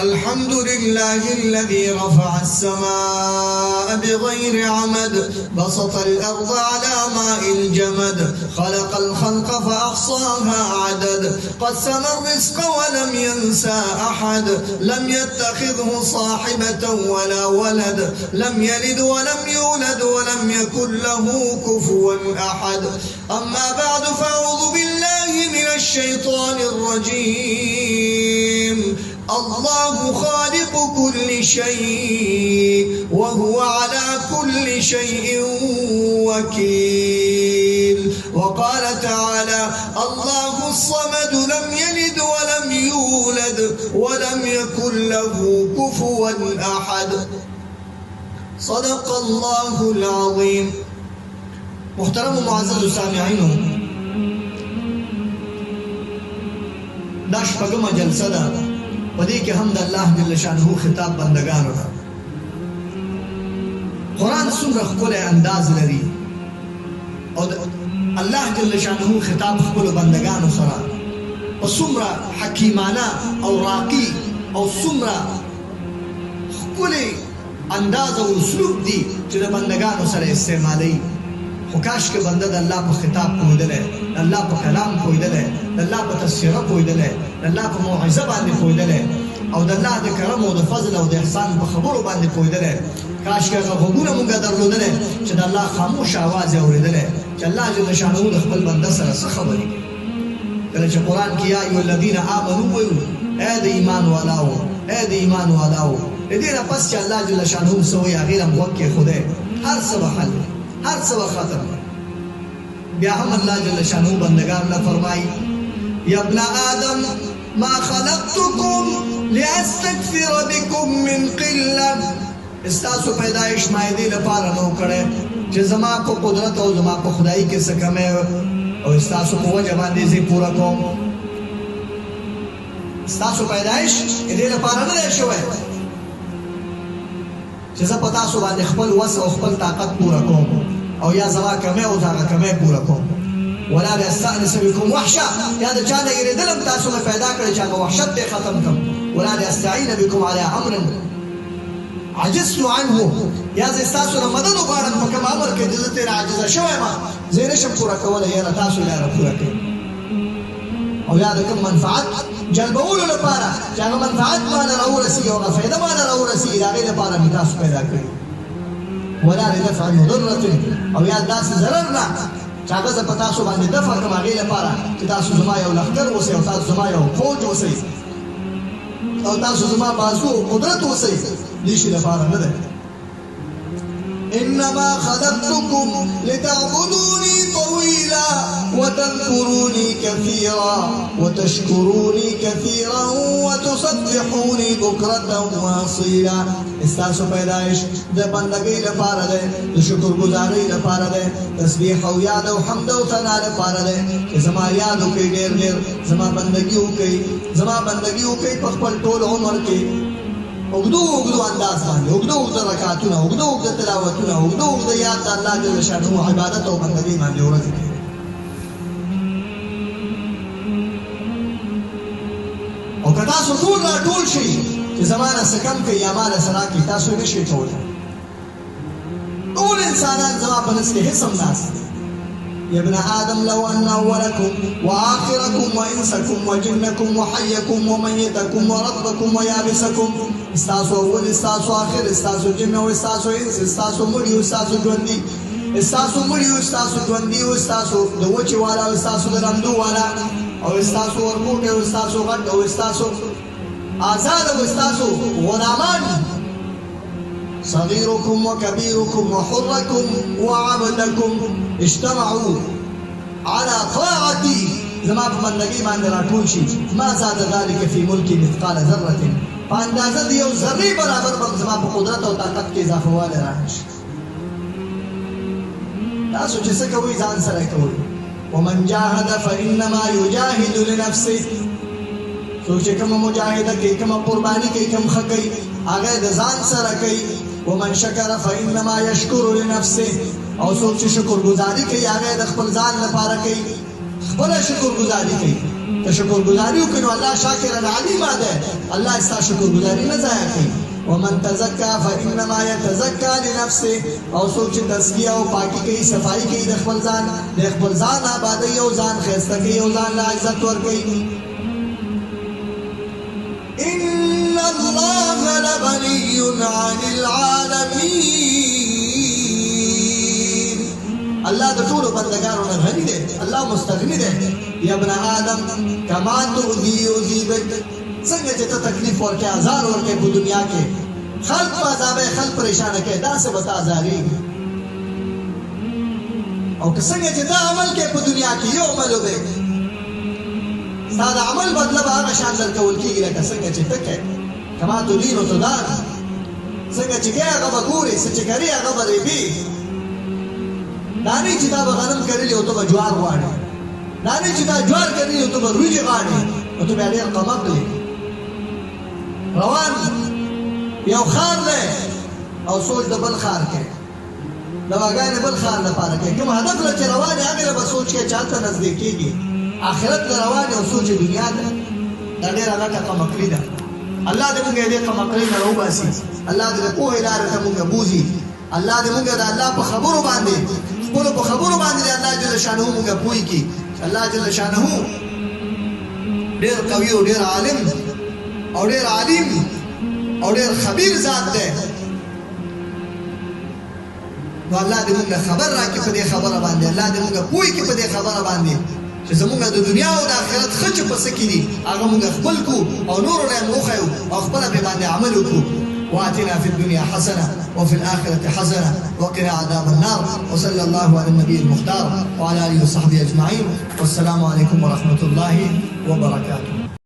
الحمد لله الذي رفع السماء بغير عمد بسط الأرض على ماء الجمد خلق الخلق فأحصاها عدد قسم الرزق ولم ينسى أحد لم يتخذه صاحبة ولا ولد لم يلد ولم يولد ولم يكن له كفوا أحد أما بعد فأعوذ بالله من الشيطان الرجيم الله خالق كل شيء وهو على كل شيء وكيل وقال تعالى الله الصمد لم يلد ولم يولد ولم يكن له كفوا أحد صدق الله العظيم. محترم معزز سامعين، دا شپږمه جلسه ده پدې کې هم د الله جل شانه خطاب بندگانو ته. قرآن څومره ښکلی انداز لري او الله جل شانه خطاب خپل بندگانو سره په څومره حکیمانه او راقي او څومره ښکلی انداز او اسلوب دی چې د بندگانو سره استعمالوي. خو کاش که بنده د الله په خطاب پوهېدلی، د الله په کلام پوهېدلی، د الله په تذکره پوهېدلی، د الله په موعظه باندې پوهېدلی او د الله د کرم او د فضل او د احسان په خبرو باندې پوهېدلی. کاش که هغه غوږونه مونږ درلودلی چې د الله خاموش اواز یې اورېدلی چې الله جل شانه د خپل بنده سره څه خبرې کوي. کله چې قرآن کې یا ایها الذین آمنوا وایو، ای د ایمان والاو، ای د ایمان والاو، د دې نه پس چې الله جل شانه څه وایي هغې نه غوږ کېښودی، هر څه به حل وي، هر څه ختم. بیا هم الله جل شانه بندگان له فرمایي یا ابن آدم ما خلقتکم لاستكثر بكم من قله. استاسو پیدایش ما دې لپاره نو کړی چې زما په قدرت او زما په خدایي کې څه کمی او استاسو په وجه باندې زه پوره کوم. استاسو پیدایش دې لپاره نه دی شوی چې زه په تاسو باندې خپل وس او خپل طاقت پوره کوم او یا زما کمی او هغه کمی پوره کوم. ولا لاستأنس بكم وحشه، یا د چا نه یریدلم تاسو نه پیدا کړی چې هغه وحشت دې ختم کړم. ولا لاستعین بكم على امر عجزت عنه، یا زه ستاسو نه مدد وغواړم په کوم امر کې چې زه ترې عاجزه شوی یم، زه یې نشم پوره کولی، یاره تاسو یې لاره پوره کړئ. او یا د کوم منفعت جلبولو لپاره چې هغه منفعت ماله راورسېږي او هغه فایده ماله راورسېږي د هغې لپاره مې تاسو پیدا کړي. ولا لدفع مضرة، او یا داسې ضرر نه چې هغه زه په تاسو باندې دفع کړم هغې لپاره چې تاسو زما یو لښکر اوسئ او تاسو زما یو فوج اوسئ او تاسو زما بازو او قدرت اوسئ، دې شي لپاره نه دی. انما خلقتكم لتعبدوني طويلا وتذكروني كثيرا وتشكروني كثيرا وتصبحوني بكرة واصيلا. استاسو پیدائش د بندګۍ لپاره ده، د شکر گزارۍ لپاره ده، تسبیح او یاد او حمد او ثنا لپاره ده چې زما یاد وکړئ، ډېر ډېر زما بندګي وکړئ، زما بندګي وکړئ په خپل ټول عمر کې اوږدو اوږدو انداز باندې، اوږدو اوږده رکعتونه، اوږدو اوږده تلاوتونه، اوږدو اوږده یاد د الله جل شانه عبادت او بندګۍ باندې ورځې کوي. او که تاسو ټول راټول شئ چې زما نه څه کم کړئ یا ما نه څه راکړئ، تاسو یې نشئ کولی. ټول انسانان زما په نس کې هېڅ هم ناست دي. يا ابن آدم لو أن أولكم وآخركم وإنسكم وجنكم وحيكم وميتكم ورطبكم ويابسكم، استاسو أول استاسو آخر استاسو جن واستاسو إنس استاسو مړي استاسو ژوندي، استاسو مړي استاسو ژوندي استاسو د وچې والا او استاسو د رمدو والا او استاسو ورکوټي او استاسو غټ او استاسو آزاد او استاسو غلامان، صغيركم وكبيركم وحركم وعبدكم اجتمعوا على طاعتي، زما په بندګۍ باندې راټول شي، ما زاد ذلك في ملکي مثقال ذرة، په اندازه د یو ذرې برابر به زما په قدرت او طاقت کې اضافه والی رانشي. تاسو چې څه کوئ ځان سره کوئ. ومن جاهد فإنما يجاهد لنفسه، څوک چې کومه مجاهده کوي، کومه قرباني کوي، کوم ښه کوي، هغه د ځان سره کوي. ومن شکر فإنما يشكر لنفسه، او څوک چې شکر گزاري کوي هغه د خپل ځان لپاره کوي، خپل شکر گزاري کوي. ته شکرګزاري وکړې نو الله شاکرا علیما دی. الله ستا شکرګزاري نه ضایع کوي. ومن تزکا فانما یتزکا لنفسه. او څوک چې تزکیه او پاکي کوي صفایي کوي د خپل ځان، د خپل ځان آبادوي او ځان ښایسته کوي او ځان له عزت ورکوي. ان الله لغني عن العالمين. الله د ټولو بندګانو نه غني دی، الله مستغني دی. یا ابن آدم کما تؤذي يذيبك. څنګه چې ته تکلیف ورکې آزار ورکې په دنیا کې، خلق په عذابې خلق پریشانه کې، داسې به ته ازارېږي. او که څنګه چې دا عمل کې په دنیا کې یو عمل وکړې، ستا د عمل بدله به هغه شان درکول کېږي لکه څنګه چې ته کوې. کما تدین تدان. څنګه چې کوې هغه به ګورې، څه چې کرې هغه به رېبې. دا نه چې دا به غنم کرلي او ته به جوار غواړې، دا نه چې دا جوار کرلي او ته به وریجې غواړې، او ته بیا ډېر قمق لې. روان یو خار دی او سوچ د بل خار کې، دواګانې بل خار لپاره کوي. کوم هدف له چې روان یې هغې له به سوچ کې چا ته نږدې کېږي. آخرت له روان یې او سوچ دنیا ده. دا ډېره غټه قمقلي ده. الله دې موږ دې قمقلي نه راوباسي. الله دې د پوهې لارې ته موږ بوځي. الله دې موږ د الله په خبرو باندې، خپلو په خبرو باندې الله جل شانه موږ پوه کړي. الله جل شانه ډېر قوي او ډېر عالم او ډېر عالم او ډېر خبیر ذات دی. نو الله دې موږ خبر راکړي په دې خبره باندې، الله دې موږ پوه کړي په دې خبره باندې چې زموږ د دنیا او د آخرت ښه چې په څه کې دي هغه موږ خپل کړو او نورو له یې وښیو او خپله پرې باندې عمل وکړو. وآتنا في الدنيا حسنة وفي الآخرة حسنة وقنا عذاب النار. وصلى الله على النبي المختار وعلى آله وصحبه أجمعين. والسلام عليكم ورحمة الله وبركاته.